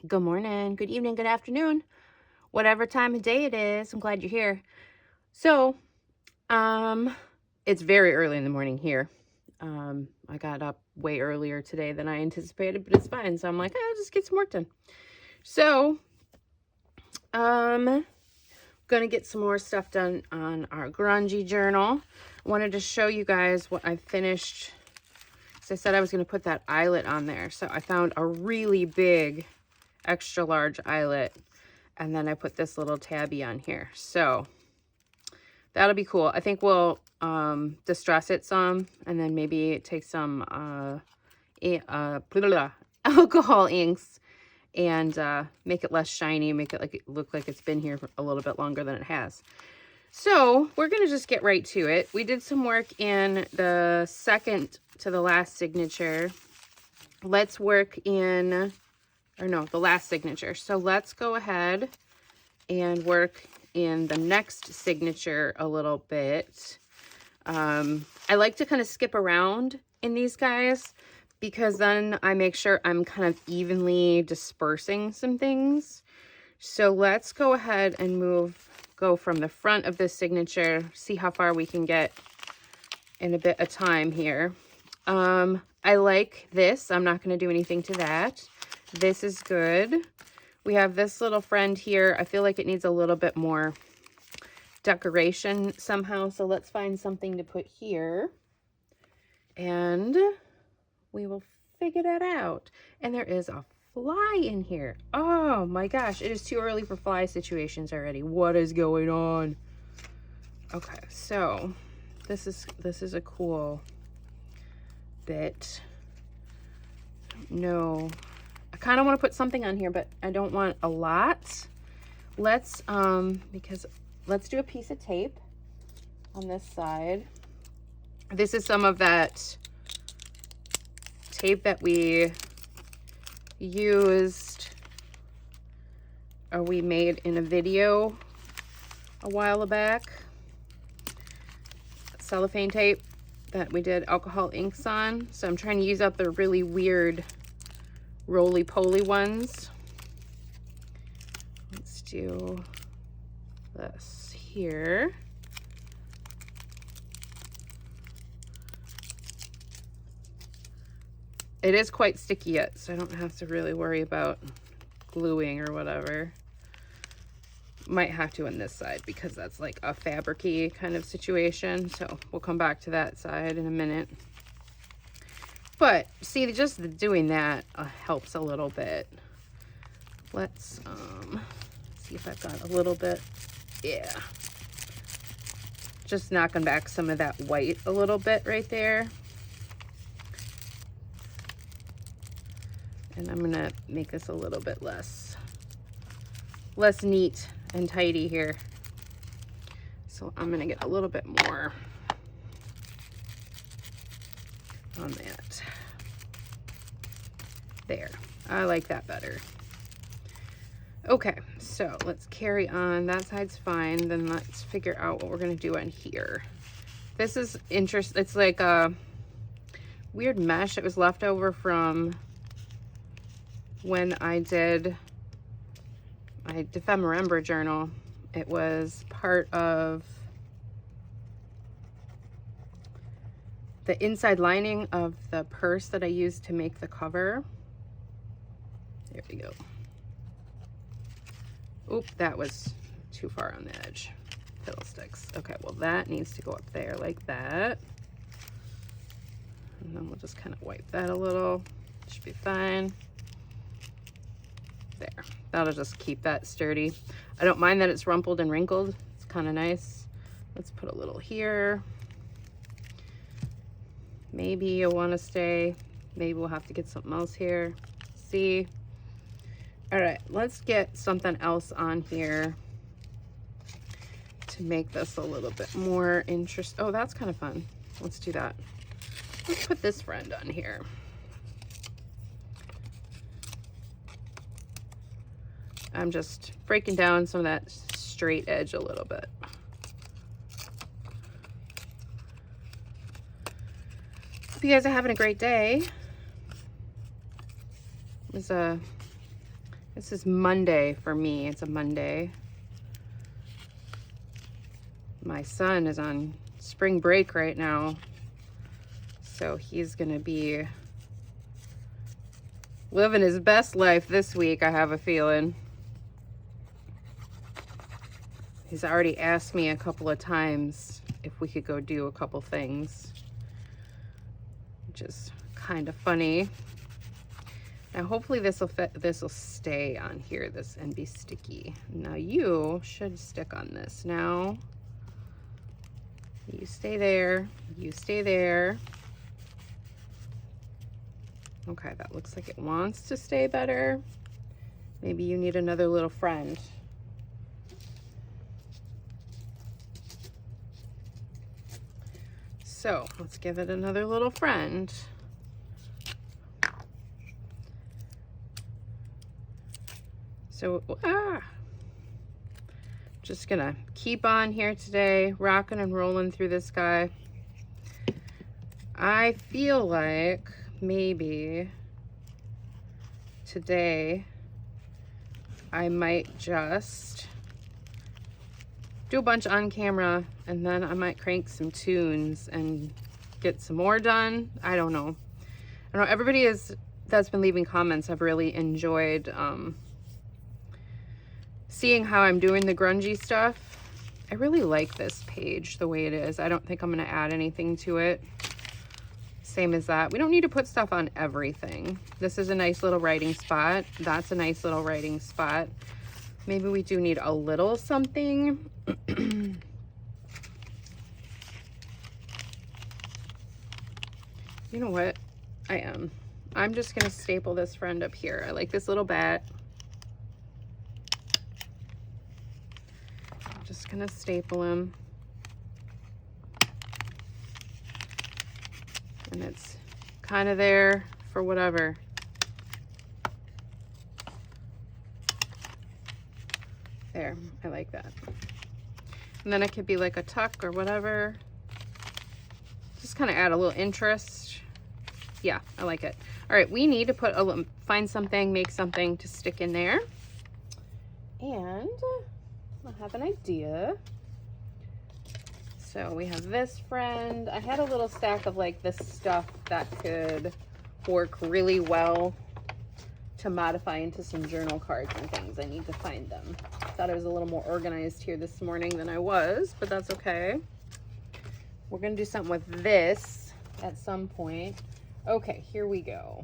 Good morning, good evening, good afternoon, whatever time of day it is. I'm glad you're here. So, it's very early in the morning here. I got up way earlier today than I anticipated, but it's fine. So I'm like, I'll just get some work done. So, gonna get some more stuff done on our Grungy Journal. Wanted to show you guys what I finished. So I said I was gonna put that eyelet on there. So I found a really big extra large eyelet, and then I put this little tabby on here. So that'll be cool. I think we'll distress it some, and then maybe take some alcohol inks and make it less shiny, make it look like it's been here for a little bit longer than it has. So we're gonna just get right to it. We did some work in the second to the last signature. Let's work in, or no, the last signature. So let's go ahead and work in the next signature a little bit. I like to kind of skip around in these guys because then I make sure I'm kind of evenly dispersing some things. So let's go ahead and go from the front of this signature, see how far we can get in a bit of time here. I like this. I'm not going to do anything to that. This is good. We have this little friend here. I feel like it needs a little bit more decoration somehow. So let's find something to put here. And we will figure that out. And there is a fly in here. Oh my gosh. It is too early for fly situations already. What is going on? Okay, so this is a cool bit. No. I kind of want to put something on here, but I don't want a lot. Let's let's do a piece of tape on this side. This is some of that tape that we used, or we made in a video a while back. Cellophane tape that we did alcohol inks on. So I'm trying to use up the really weird roly-poly ones. Let's do this here. It is quite sticky yet, so I don't have to really worry about gluing or whatever. Might have to on this side because that's like a fabric-y kind of situation. So we'll come back to that side in a minute. But see, just doing that helps a little bit. Let's see if I've got a little bit. Yeah. Just knocking back some of that white a little bit right there. And I'm gonna make this a little bit less neat and tidy here. So I'm gonna get a little bit more on that. There, I like that better. Okay, so let's carry on. That side's fine. Then let's figure out what we're gonna do on here. This is interesting. It's like a weird mesh that was left over from when I did my Grungy Journal. It was part of the inside lining of the purse that I used to make the cover. There we go. Oop, that was too far on the edge. Fiddlesticks. Okay, well that needs to go up there like that. And then we'll just kind of wipe that a little. Should be fine. There. That'll just keep that sturdy. I don't mind that it's rumpled and wrinkled. It's kind of nice. Let's put a little here. Maybe you'll want to stay. Maybe we'll have to get something else here. See? All right, let's get something else on here to make this a little bit more interesting. Oh, that's kind of fun. Let's do that. Let's put this friend on here. I'm just breaking down some of that straight edge a little bit. Hope you guys are having a great day. It's This is Monday for me. It's a Monday. My son is on spring break right now, so he's gonna be living his best life this week, I have a feeling. He's already asked me a couple of times if we could go do a couple things, which is kind of funny. Now hopefully this will stay on here, this, and be sticky. Now you should stick on this. Now you stay there, you stay there. Okay, that looks like it wants to stay better. Maybe you need another little friend. So let's give it another little friend. So, just gonna keep on here today, rocking and rolling through this guy. I feel like maybe today I might just do a bunch on camera, and then I might crank some tunes and get some more done. I don't know. Everybody that's been leaving comments have really enjoyed seeing how I'm doing the grungy stuff. I really like this page the way it is. I don't think I'm going to add anything to it. Same as that. We don't need to put stuff on everything. This is a nice little writing spot. That's a nice little writing spot. Maybe we do need a little something. You know what? I'm just going to staple this friend up here. I like this little bat. Just gonna staple him, and it's kind of there for whatever. There, I like that. And then it could be like a tuck or whatever. Just kind of add a little interest. Yeah, I like it. All right, we need to find something, make something to stick in there. And I have an idea. So we have this friend. I had a little stack of like this stuff that could work really well to modify into some journal cards and things. I need to find them. Thought I was a little more organized here this morning than I was, but that's okay. We're gonna do something with this at some point. Okay, here we go.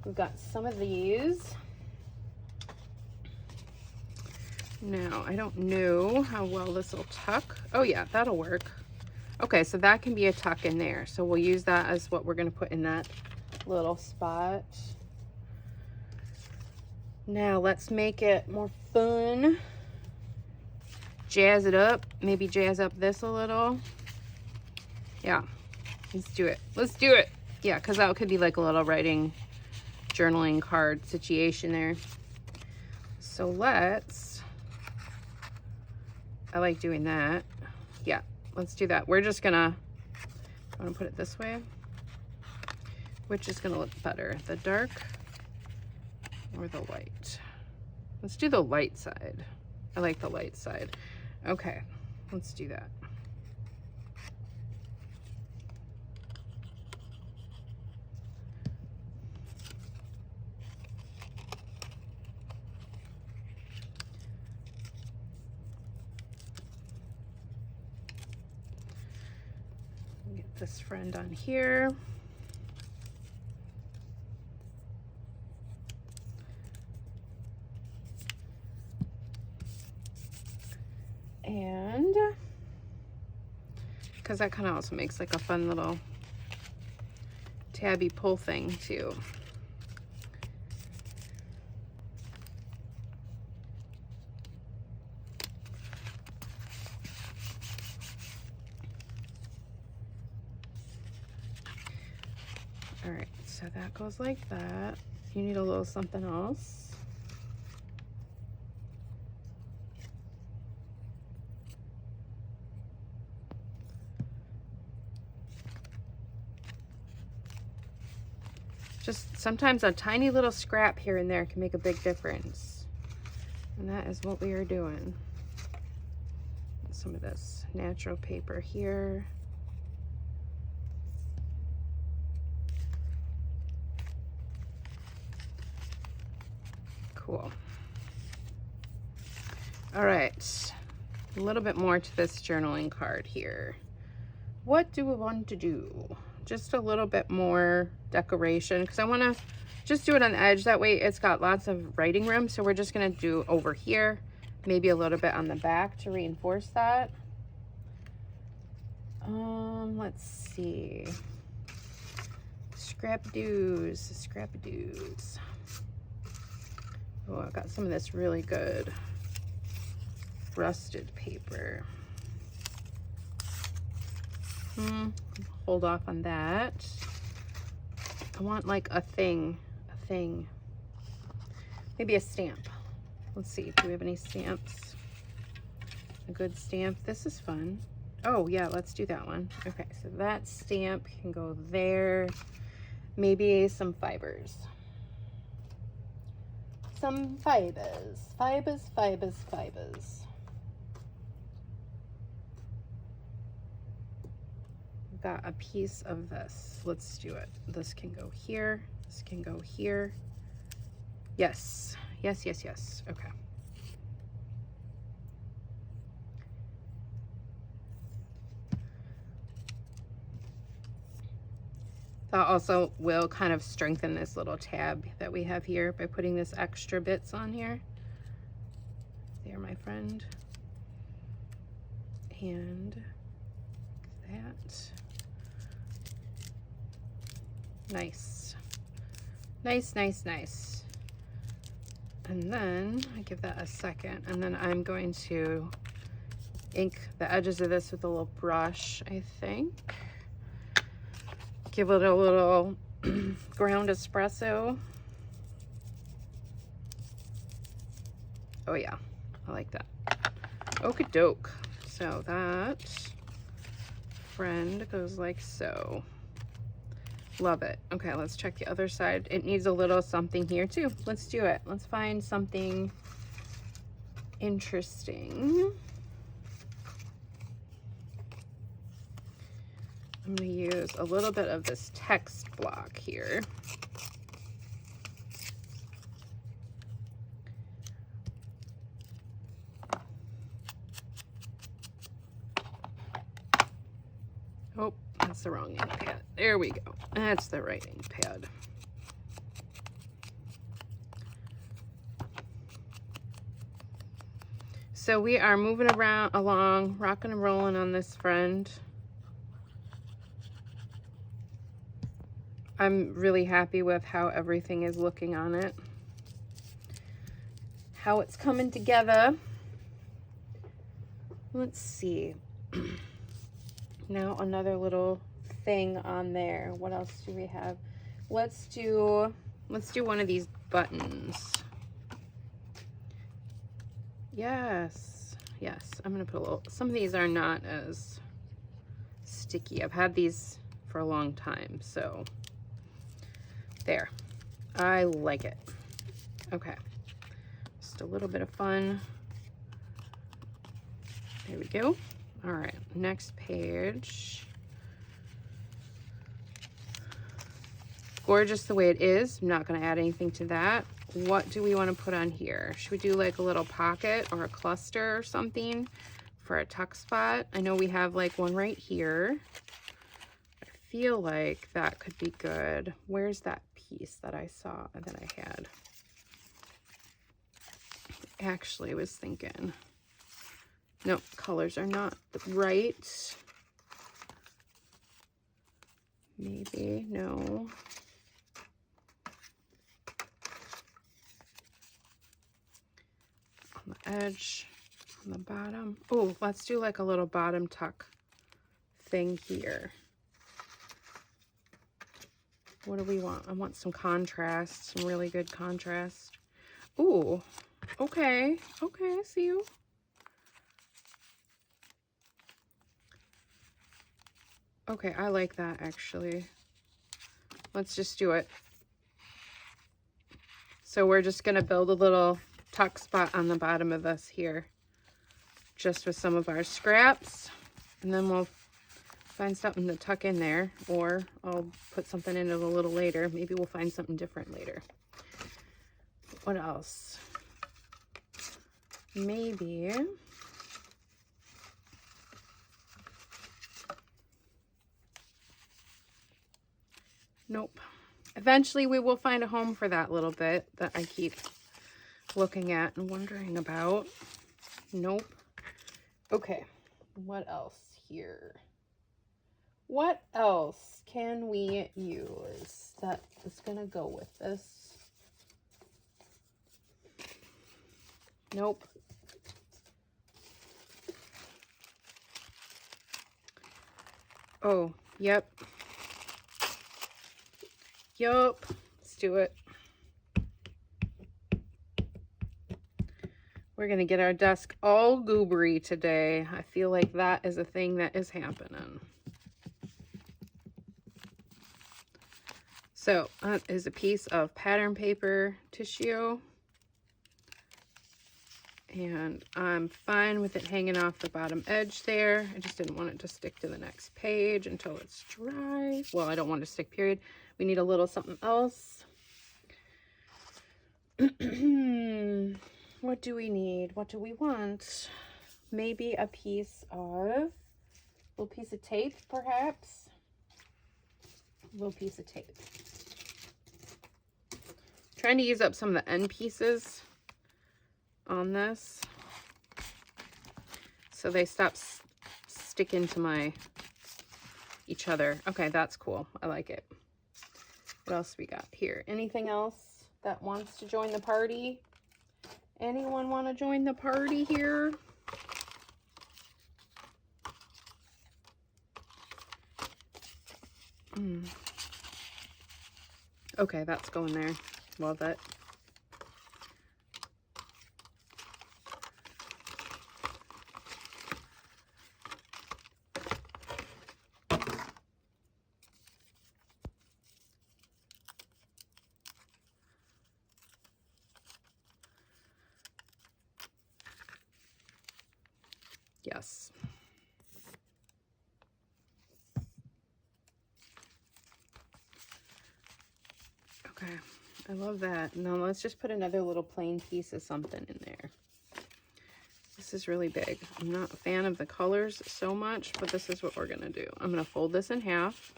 We've got some of these. Now, I don't know how well this will tuck. Oh yeah, that'll work. Okay, so that can be a tuck in there. So we'll use that as what we're gonna put in that little spot. Now let's make it more fun. Jazz it up. Maybe jazz up this a little. Yeah, let's do it. Let's do it. Yeah, because that could be like a little writing, journaling card situation there. So I like doing that. Yeah, let's do that. We're just gonna, I want to put it this way. Which is gonna look better, the dark or the light? Let's do the light side. I like the light side. Okay, let's do that. Get this friend on here. And because that kind of also makes like a fun little tabby pull thing too. All right, so that goes like that. You need a little something else. Just sometimes a tiny little scrap here and there can make a big difference. And that is what we are doing. Some of this natural paper here. Cool. All right, a little bit more to this journaling card here. What do we want to do? Just a little bit more decoration, because I want to just do it on the edge. That way it's got lots of writing room. So we're just going to do over here, maybe a little bit on the back to reinforce that. Let's see. Scrap-a-doos. Oh, I've got some of this really good rusted paper. Hold off on that. I want like a thing. Maybe a stamp. Let's see, do we have any stamps? A good stamp. This is fun. Oh yeah, let's do that one. Okay, so that stamp can go there. Maybe some fibers. Some fibers. Got a piece of this. Let's do it. This can go here. This can go here. Yes. Okay. That also will kind of strengthen this little tab that we have here by putting this extra bits on here. There, my friend. And that. Nice. And then I give that a second, and then I'm going to ink the edges of this with a little brush, I think. Give it a little ground espresso. Oh yeah, I like that. Okie doke. So that friend goes like so. Love it. Okay, let's check the other side. It needs a little something here too. Let's do it. Let's find something interesting. I'm going to use a little bit of this text block here. Oh, that's the wrong ink pad. There we go. That's the right ink pad. So we are moving along, rocking and rolling on this friend. I'm really happy with how everything is looking on it. How it's coming together. Let's see. Now another little thing on there. What else do we have? Let's do one of these buttons. Yes. I'm gonna put a little, some of these are not as sticky. I've had these for a long time, so there. I like it. Okay. Just a little bit of fun. There we go. All right, next page. Gorgeous the way it is. I'm not going to add anything to that. What do we want to put on here? Should we do like a little pocket or a cluster or something for a tuck spot? I know we have like one right here. I feel like that could be good. Where's that piece that I saw that I had? Actually, I was thinking, nope, colors are not right. Maybe, no. On the edge, on the bottom. Oh, let's do like a little bottom tuck thing here. What do we want? I want some contrast, some really good contrast. Ooh, okay, I see you. Okay, I like that actually. Let's just do it. So we're just going to build a little tuck spot on the bottom of this here, just with some of our scraps. And then we'll find something to tuck in there, or I'll put something in it a little later. Maybe we'll find something different later. What else? Maybe nope. Eventually we will find a home for that little bit that I keep looking at and wondering about. Nope. Okay, what else here? What else can we use that is gonna go with this? Nope. Oh, yep. Yup. Let's do it. We're going to get our desk all goobery today. I feel like that is a thing that is happening. So that is a piece of pattern paper tissue. And I'm fine with it hanging off the bottom edge there. I just didn't want it to stick to the next page until it's dry. Well, I don't want it to stick, period. We need a little something else. What do we need? What do we want? Maybe a little piece of tape, perhaps. A little piece of tape. Trying to use up some of the end pieces on this so they stop sticking to each other. Okay, that's cool. I like it. What else we got here? Anything else that wants to join the party? Anyone want to join the party here? Okay, that's going there. Love it. Yes. Okay, I love that. Now let's just put another little plain piece of something in there. This is really big. I'm not a fan of the colors so much, but this is what we're gonna do. I'm gonna fold this in half.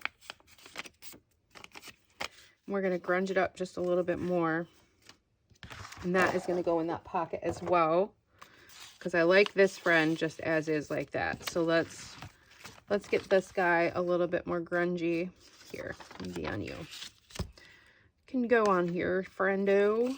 We're gonna grunge it up just a little bit more. And that is gonna go in that pocket as well, because I like this friend just as is like that. So let's get this guy a little bit more grungy. Here, maybe on you. Can go on here, friendo.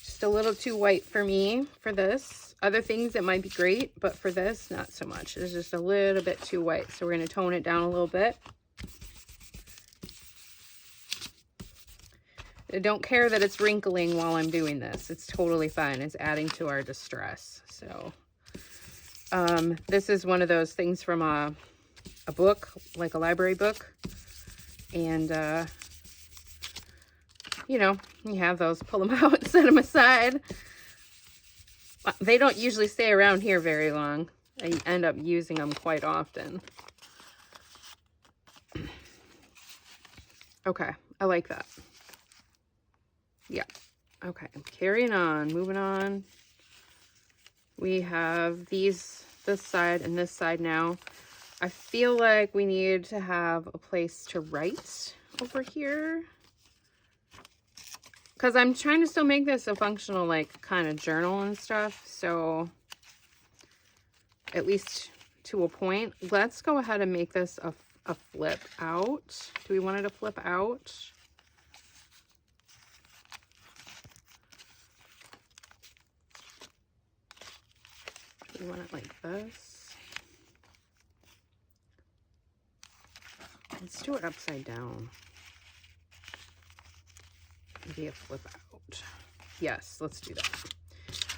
Just a little too white for me for this. Other things it might be great, but for this, not so much. It's just a little bit too white. So we're gonna tone it down a little bit. I don't care that it's wrinkling while I'm doing this. It's totally fine. It's adding to our distress. So this is one of those things from a book, like a library book. And, you know, you have those, pull them out, set them aside. They don't usually stay around here very long. I end up using them quite often. Okay, I like that. Yeah. Okay, carrying on, moving on. We have this side and this side now. I feel like we need to have a place to write over here, because I'm trying to still make this a functional, like, kind of journal and stuff. So at least to a point. Let's go ahead and make this a flip out. Do we want it to flip out? We want it like this. Let's do it upside down. Maybe a flip out. Yes, let's do that.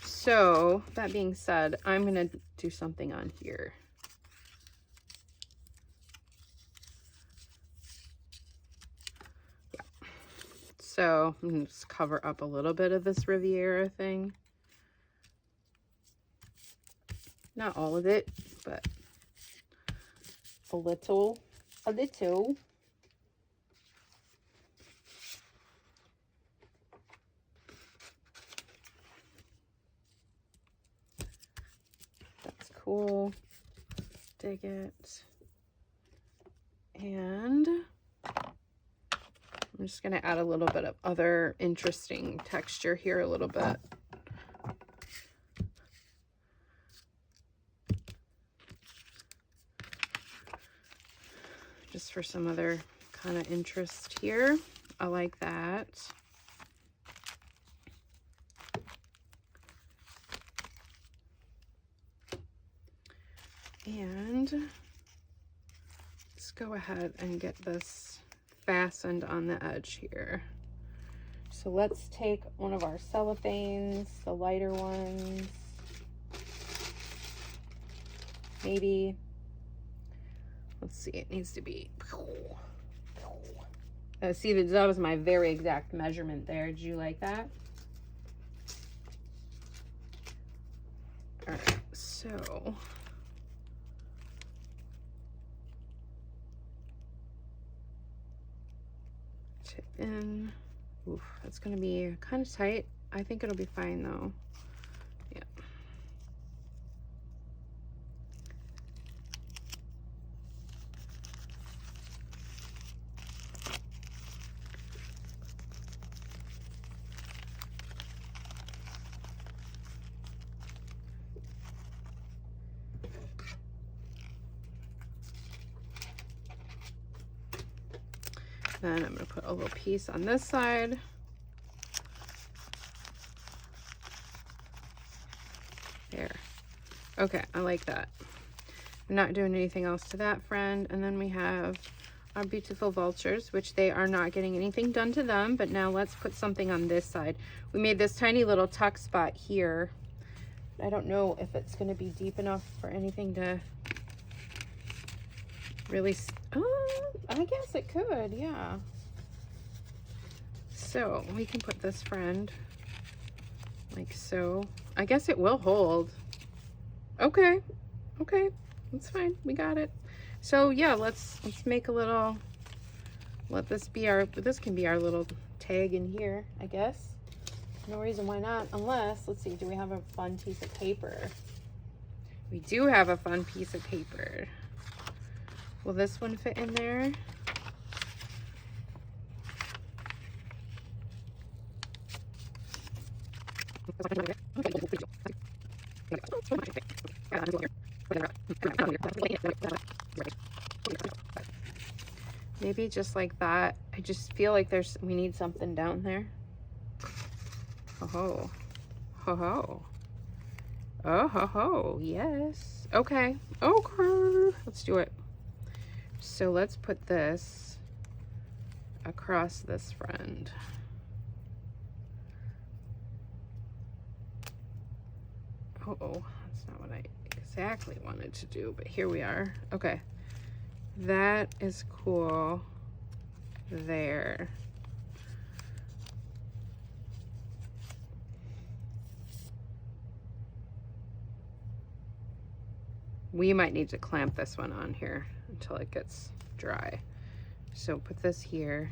So that being said, I'm gonna do something on here. So I'm gonna just cover up a little bit of this Riviera thing. Not all of it, but a little, a little. That's cool. Dig it. And I'm just gonna add a little bit of other interesting texture here a little bit. Just for some other kind of interest here. I like that. And let's go ahead and get this fastened on the edge here. So let's take one of our cellophanes, the lighter ones. Maybe, let's see, it needs to be, see, that was my very exact measurement there. Did you like that? All right, so tip in. Oof, that's gonna be kind of tight. I think it'll be fine though. Yeah. Then I'm going to put a little piece on this side. There. Okay, I like that. I'm not doing anything else to that friend. And then we have our beautiful vultures, which they are not getting anything done to them. But now let's put something on this side. We made this tiny little tuck spot here. I don't know if it's going to be deep enough for anything to really, oh, I guess it could, yeah. So we can put this friend like so. I guess it will hold. Okay, okay, that's fine. We got it. So yeah, let's make a little. Let this be our. This can be our little tag in here, I guess. No reason why not. Unless, let's see, do we have a fun piece of paper? We do have a fun piece of paper. Will this one fit in there? Maybe just like that. I just feel like we need something down there. Oh ho. Ho ho. Oh ho ho. Yes. Okay. Okay. Let's do it. So let's put this across this friend. Oh, that's not what I exactly wanted to do, but here we are. Okay, that is cool there. We might need to clamp this one on here until it gets dry. So put this here.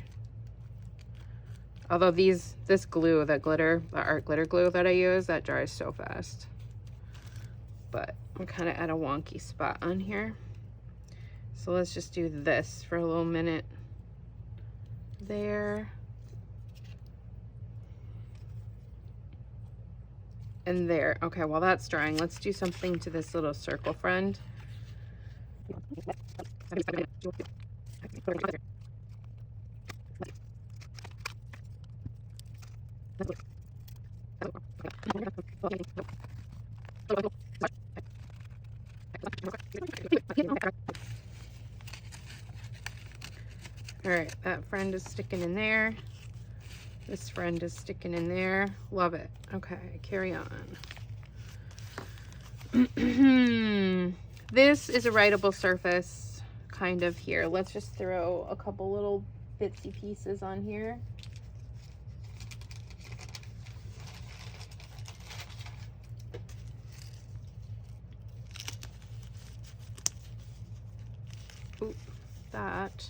Although this glue, the art glitter glue that I use, that dries so fast. But I'm kind of at a wonky spot on here. So let's just do this for a little minute. There. And there. Okay, while that's drying, let's do something to this little circle friend. All right, that friend is sticking in there. This friend is sticking in there. Love it. Okay, carry on. This is a writable surface kind of here. Let's just throw a couple little bitsy pieces on here. that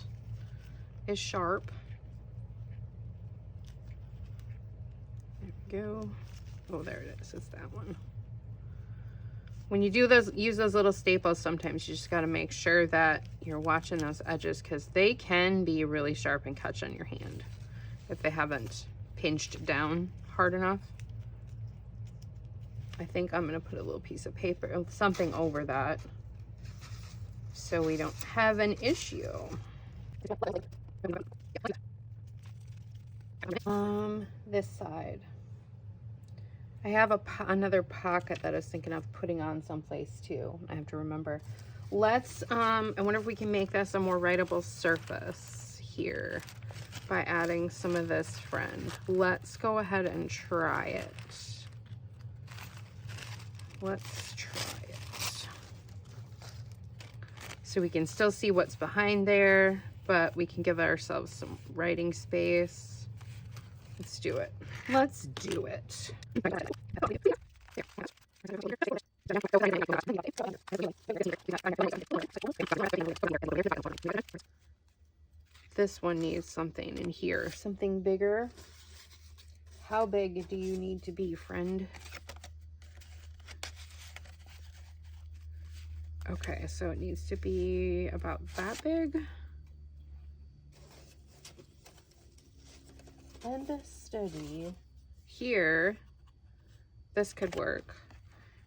is sharp. There we go. Oh, there it is. It's that one. When you do those, use those little staples, sometimes you just got to make sure that you're watching those edges, because they can be really sharp and catch on your hand if they haven't pinched down hard enough. I think I'm going to put a little piece of paper, something over that, so we don't have an issue. This side. I have another pocket that I was thinking of putting on someplace too. I have to remember. Let's, I wonder if we can make this a more writable surface here by adding some of this friend. Let's go ahead and try it. Let's try it. So we can still see what's behind there, but we can give ourselves some writing space. Let's do it. Let's do it. This one needs something in here, something bigger. How big do you need to be, friend? Okay, so it needs to be about that big. And steady. Here, this could work.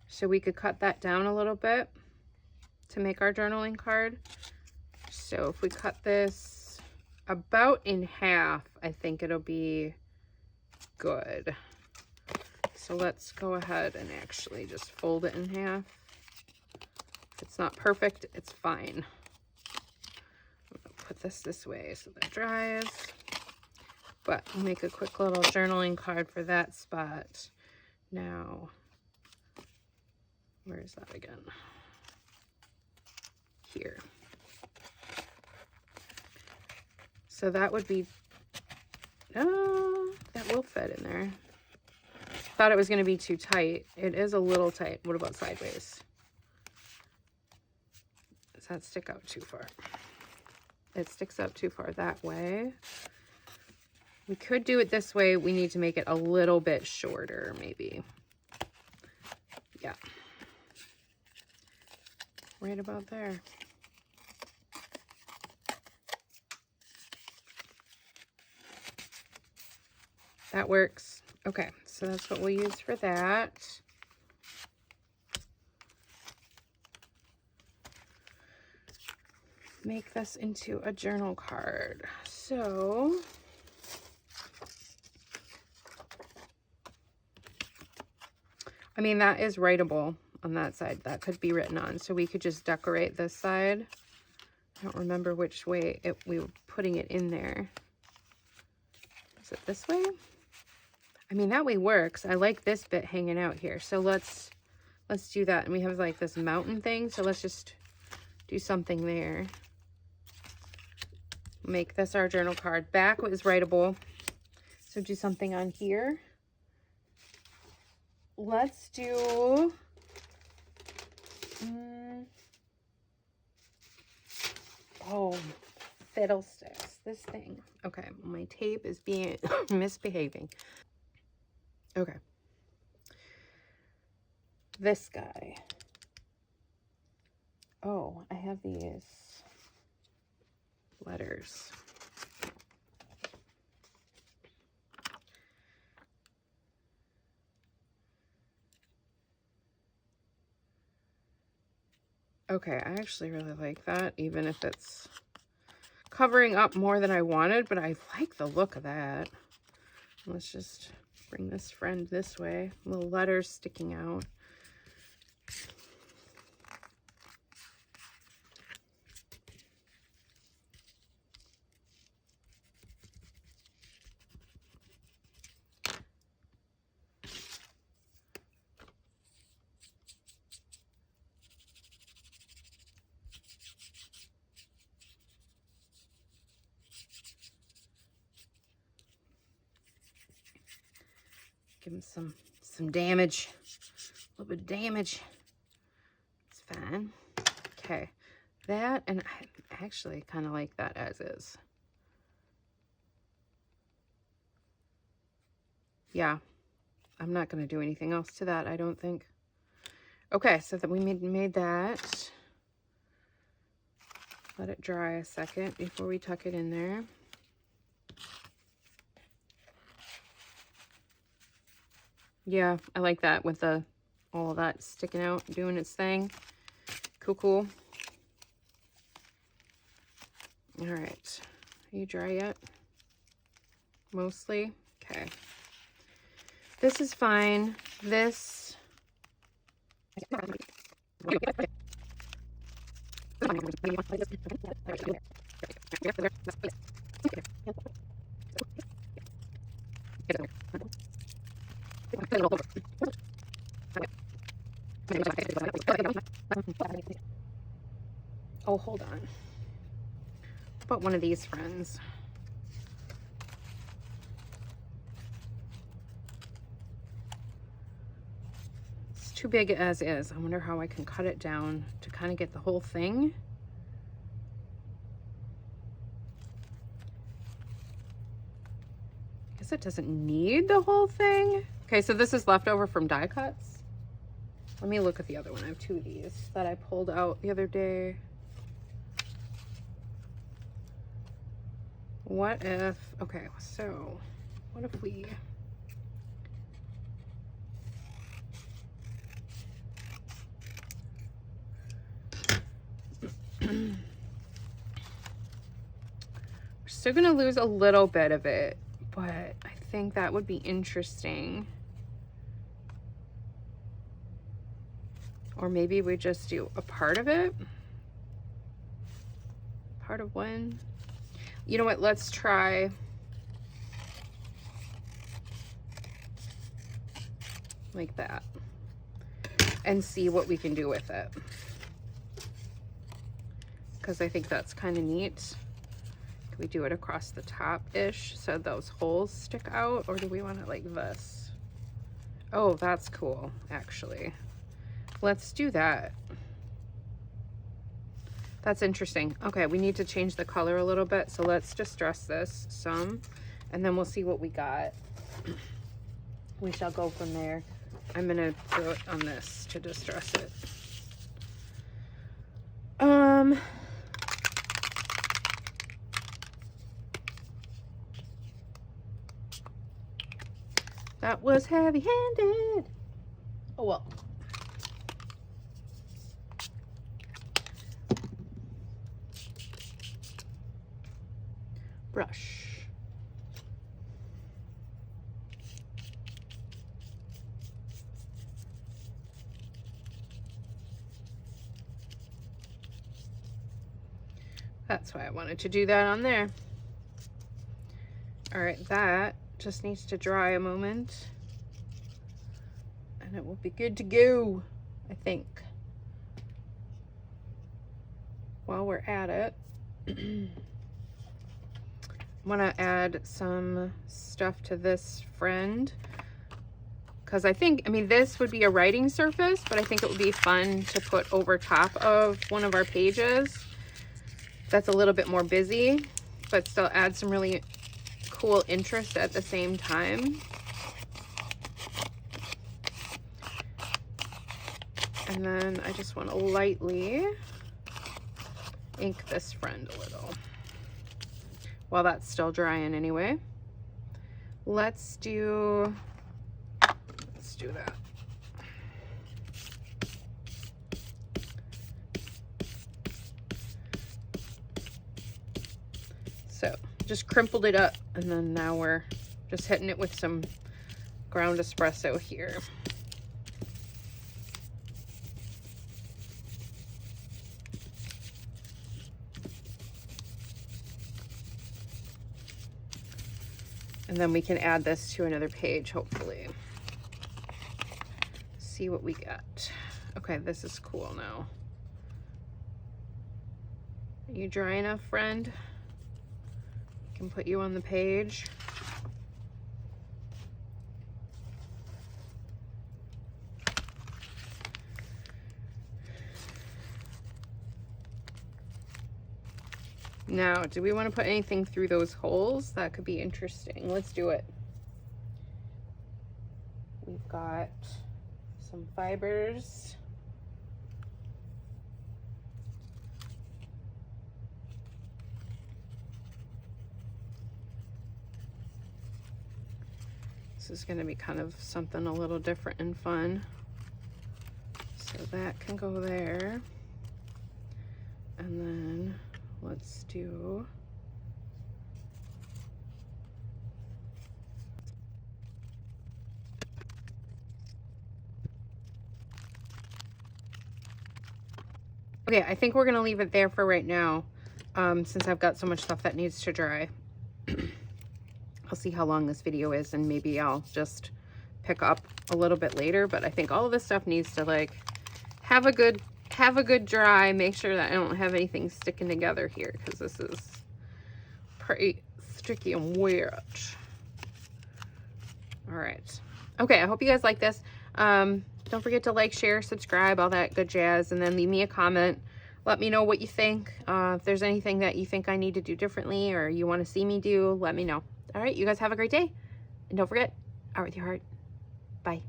So we could cut that down a little bit to make our journaling card. So if we cut this about in half, I think it'll be good. So let's go ahead and actually just fold it in half. If it's not perfect, it's fine. I'm gonna put this way so that dries. But we'll make a quick little journaling card for that spot. Now, where is that again? Here. So that would be, that will fit in there. Thought it was going to be too tight. It is a little tight. What about sideways? Does that stick out too far? It sticks out too far that way. We could do it this way. We need to make it a little bit shorter, maybe. Yeah. Right about there. That works. Okay, so that's what we'll use for that. Make this into a journal card. So I mean, that is writable on that side. That could be written on. So we could just decorate this side. I don't remember which way we were putting it in there. Is it this way? I mean, that way works. I like this bit hanging out here. So let's do that. And we have like this mountain thing. So let's just do something there. Make this our journal card. Back is writable. So do something on here. Let's do, oh, fiddlesticks, this thing. Okay, my tape is being misbehaving. Okay. This guy. Oh, I have these letters. Okay, I actually really like that, even if it's covering up more than I wanted, but I like the look of that. Let's just bring this friend this way. Little letters sticking out. Give him some damage, a little bit of damage. It's fine. Okay, that, and I actually kind of like that as is. Yeah, I'm not going to do anything else to that, I don't think. Okay, so that we made that. Let it dry a second before we tuck it in there. Yeah, I like that with the all that sticking out, doing its thing. Cool, cool. All right, are you dry yet? Mostly? Okay. This is fine. This... Oh, hold on. How about one of these friends? It's too big as is. I wonder how I can cut it down to kind of get the whole thing. I guess it doesn't need the whole thing. Okay, so this is leftover from die cuts. Let me look at the other one. I have two of these that I pulled out the other day. What if, okay, so what if we, we're still gonna lose a little bit of it, but I think that would be interesting. Or maybe we just do a part of it. Part of one. You know what, let's try like that and see what we can do with it. Because I think that's kind of neat. Can we do it across the top-ish so those holes stick out? Or do we want it like this? Oh, that's cool, actually. Let's do that. That's interesting. Okay, we need to change the color a little bit, so let's distress this some, and then we'll see what we got. We shall go from there. I'm gonna throw it on this to distress it. That was heavy-handed. Oh well. Brush. That's why I wanted to do that on there. All right, that just needs to dry a moment and it will be good to go, I think. While we're at it, I want to add some stuff to this friend because I mean, this would be a writing surface, but I think it would be fun to put over top of one of our pages that's a little bit more busy, but still add some really cool interest at the same time. And then I just want to lightly ink this friend a little while that's still drying anyway. Let's do that. So just crimpled it up, and then now we're just hitting it with some ground espresso here. And then we can add this to another page, hopefully. See what we got. Okay, this is cool now. Are you dry enough, friend? Can put you on the page. Now, do we want to put anything through those holes? That could be interesting. Let's do it. We've got some fibers. This is going to be kind of something a little different and fun. So that can go there. And then let's do okay, I think we're gonna leave it there for right now, since I've got so much stuff that needs to dry. I'll see how long this video is, and maybe I'll just pick up a little bit later, but I think all of this stuff needs to like have a good dry. Make sure that I don't have anything sticking together here, because this is pretty sticky and weird. All right. Okay, I hope you guys like this. Don't forget to like, share, subscribe, all that good jazz, and then leave me a comment. Let me know what you think. If there's anything that you think I need to do differently or you want to see me do, let me know. All right, you guys have a great day. And don't forget, art with your heart. Bye.